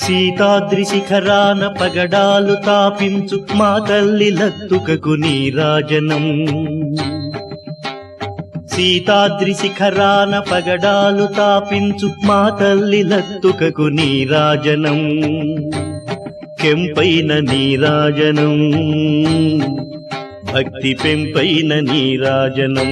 సీతాద్రి శిఖరాన పగడాలు తాపించు మా తల్లి లత్తుకకు నీరాజనం. సీతాద్రి శిఖరాన పగడాలు తాపించు మా తల్లి లత్తుకకు నీరాజనం. కెంపైన నీరాజనం, భక్తి పెంపైన నీరాజనం.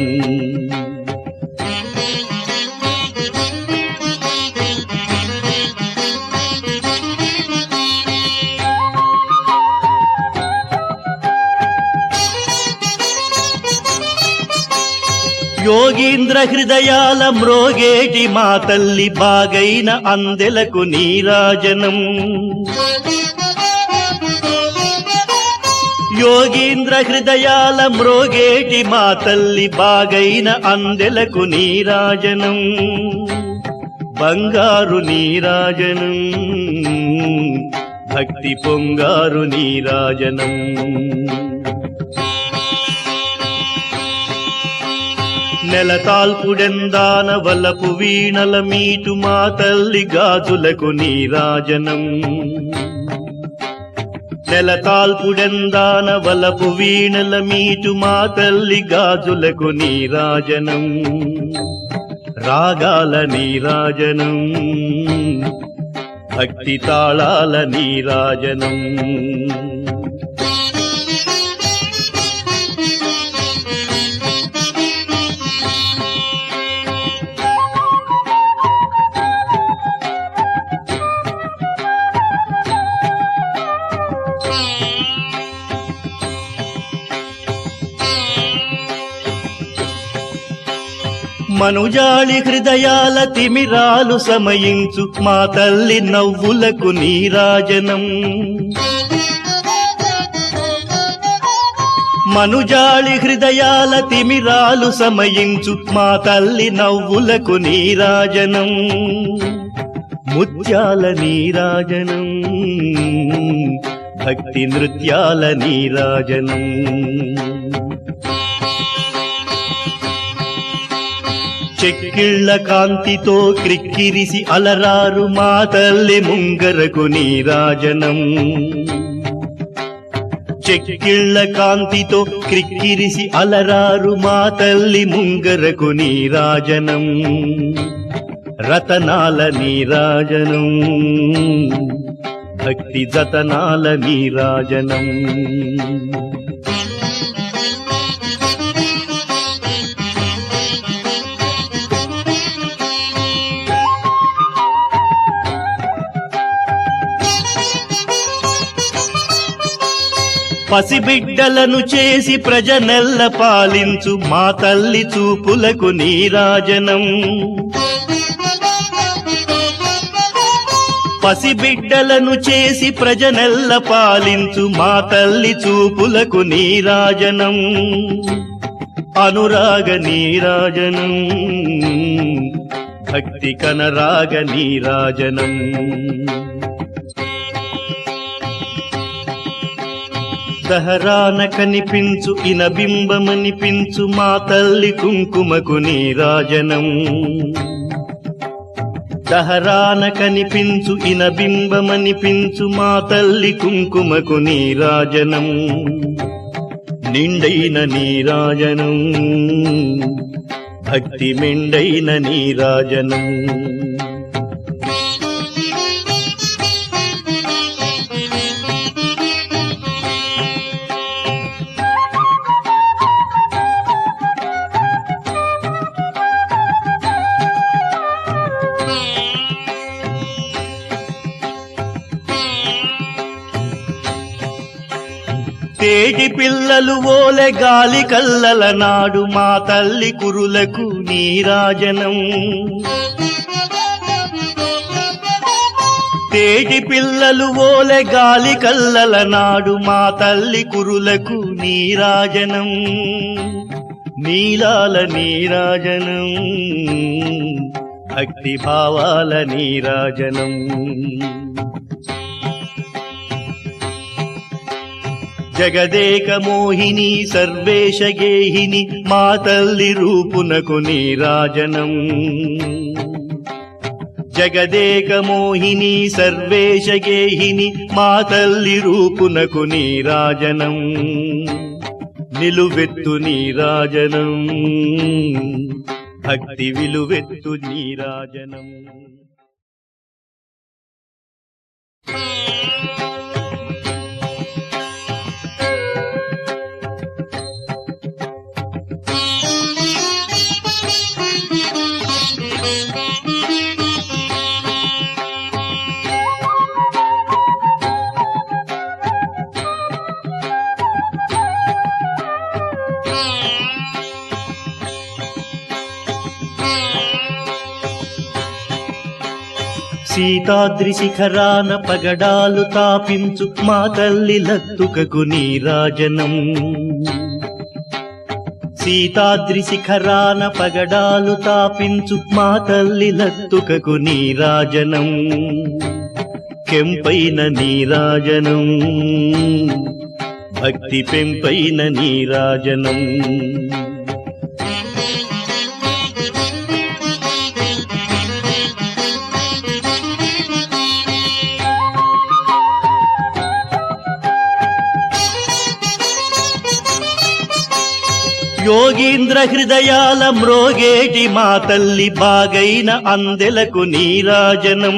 యోగీంద్ర హృదయాల మ్రోగేటి మా తల్లి బాగైన అందెలకు నీరాజనం. యోగీంద్ర హృదయాల మ్రోగేటి మా తల్లి బాగైన అందెలకు నీరాజనం. బంగారు నీరాజనం, భక్తి పొంగారు నీరాజనం. నెలతాల్పుడెందాన వలపు వీణల మీటు మా తల్లి గాజులకు నీరాజనం. నెలతాల్పుడెందాన వలపు వీణల మీటు మా తల్లి గాజులకు నీరాజనం. రాగాల నీరాజనం, భక్తి తాళాల నీరాజనం. మనుజాళి హృదయాల తిమిరాలు సమయించు మా తల్లి నవ్వులకు నీరాజనం. మనుజాళి హృదయాల తిమిరాలు సమయించు మా తల్లి నవ్వులకు నీరాజనం. ముత్యాల నీరాజనం, భక్తి నృత్యాల నీరాజనం. చెక్కిళ్ల కాంతితో క్రిక్కిరిసి అలరారు మా తల్లి ముంగరకు నీరాజనం. చెక్కిళ్ల కాంతితో క్రిక్కిరిసి అలరారు మా తల్లి ముంగరకు నీరాజనం. రతనాల నీరాజనం, భక్తి జతనాల నీరాజనం. పసిబిడ్డలను చేసి ప్రజనెల్ల పాలించు మా తల్లి చూపులకు నీరాజనం. పసిబిడ్డలను చేసి ప్రజనెల్ల పాలించు మా తల్లి చూపులకు నీరాజనం. అనురాగ నీరాజనం, భక్తి కనరాగ నీరాజనం. దహరాన కనిపించు ఇనబింబమనిపించు మా తల్లి కుంకుమకు నీరాజనం. దహరాన కనిపించు ఇనబింబమనిపించు మా తల్లి కుంకుమకు నీరాజనం. నిండైన నీరాజనం, భక్తి మెండైన నీరాజనం. తేటి పిల్లలు ఓలె గాలి కల్లల నాడు మా తల్లి కురులకు నీరాజనం. తేటి పిల్లలు ఓలె గాలి కల్లల నాడు మా తల్లి కురులకు నీరాజనం. నీలాల నీరాజనం, భక్తి భావాల నీరాజనం. జగదేక మోహిని సర్వేశ గేహిని మా తల్లి రూపునకు నీరాజనం. జగదేక మోహిని సర్వేశ గేహిని మా తల్లి రూపునకు నీరాజనం నిలువెత్తు నీరాజనం భక్తి విలువెత్తు నీరాజనం. సీతాద్రి శిఖరాన పగడాలు తాపించు మా తల్లి లత్తుకకు నీరాజనం సీతాద్రి శిఖరాన పగడాలు తాపించు మా తల్లి లత్తుకకు నీరాజనం కెంపైన నీరాజనం భక్తి పెంపైన నీరాజనం. యోగీంద్ర హృదయాల మ్రోగేటి మా తల్లి బాగైన అందెలకు నీరాజనం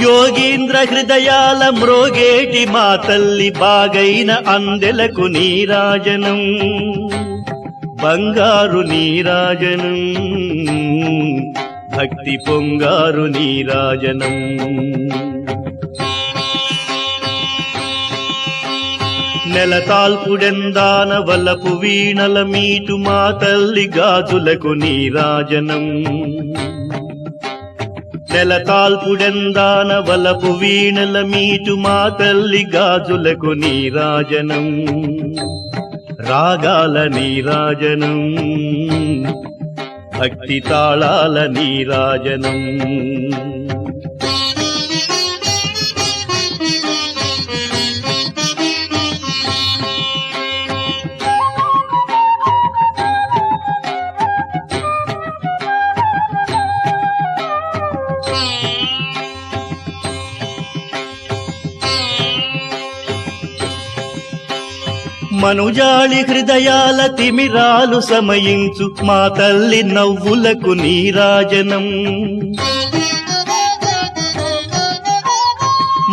యోగీంద్ర హృదయాల మ్రోగేటి మా తల్లి బాగైన అందెలకు నీరాజనం బంగారు నీరాజనం భక్తి పొంగారు నీరాజనం. నెలతాల్పుడెందాన వలపు వీణల మీటు మా తల్లి గాజులకు నీరాజనం నెలతాల్పుడెందాన వలపు వీణల మీటు మా తల్లి గాజులకు నీరాజనం రాగాల నీరాజనం భక్తి తాళాల నీరాజనం. మనుజాళి హృదయాల తిమిరాలు సమయించు మా తల్లి నవ్వులకు నీరాజనం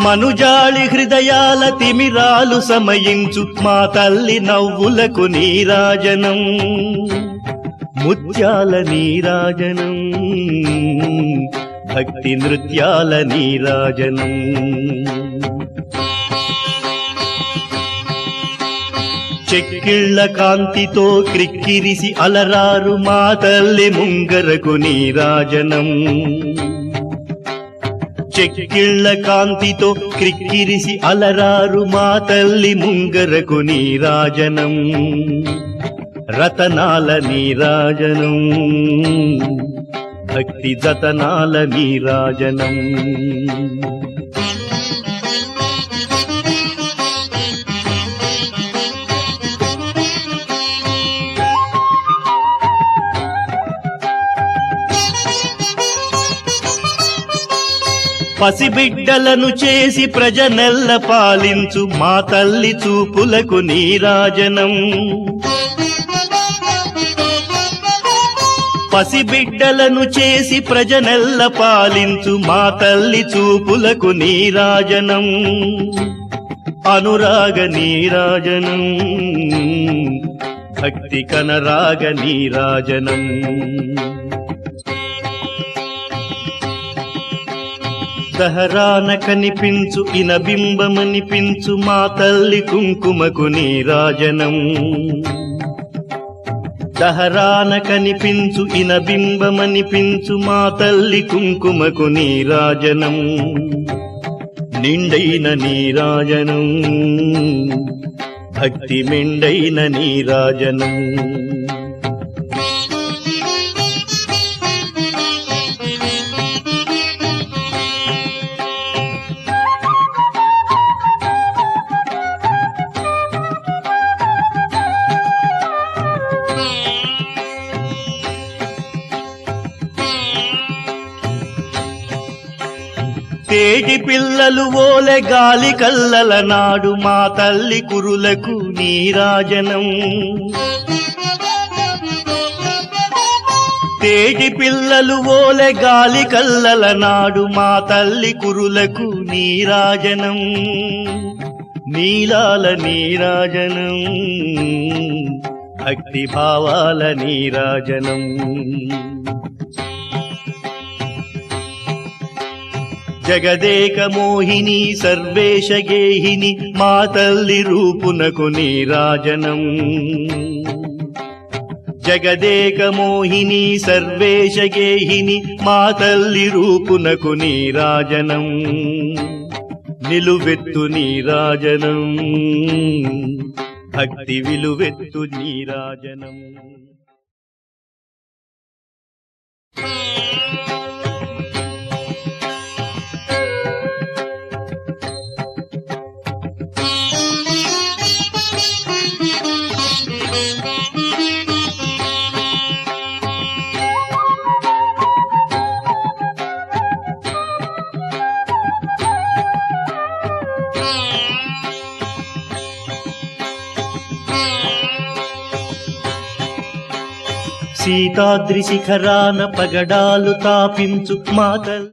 మనుజాళి హృదయాల తిమిరాలు సమయించు మా తల్లి నవ్వులకు నీరాజనం ముత్యాల నీరాజనం భక్తి నృత్యాల నీరాజనం. చెక్కిళ్ళ కాంతితో క్రిక్కిరిసి అలరారు మా తల్లి ముంగరకు నీరాజనం చెక్కిళ్ళ కాంతితో క్రిక్కిరిసి అలరారు మా తల్లి ముంగరకు నీరాజనం రతనాల నీరాజనం భక్తి జతనాల నీరాజనం. పసిబిడ్డలను చేసి ప్రజనెల్ల పాలించు మా తల్లి చూపులకు నీరాజనం పసిబిడ్డలను చేసి ప్రజనెల్ల పాలించు మా తల్లి చూపులకు నీరాజనం అనురాగ నీరాజనం భక్తి కనరాగ నీరాజనం. దహరాన కనిపించు ఇనబింబమనిపించు మా తల్లి కుంకుమకు నీరాజనం దహరాన కనిపించు ఇనబింబమనిపించు మా తల్లి కుంకుమకు నీరాజనం నిండైన నీరాజనం భక్తి మెండైన నీరాజనం. తేటి పిల్లలు ఓలె గాలి కల్లల నాడు మా తల్లి కురులకు నీరాజనం తేటి పిల్లలు ఓలె గాలి కల్లల నాడు మా తల్లి కురులకు నీరాజనం నీలాల నీరాజనం భక్తి భావాల నీరాజనం జగదేక మోహిని సర్వేశ గేహిని మా తల్లి రూపునకు నీరాజనం జగదేక మోహిని సర్వేశ గేహిని మా తల్లి రూపునకు నీరాజనం నిలువెత్తు నీరాజనం భక్తి విలువెత్తు నీరాజనం సీతాద్రి శిఖరాన పగడాలు తాపించు మాతల్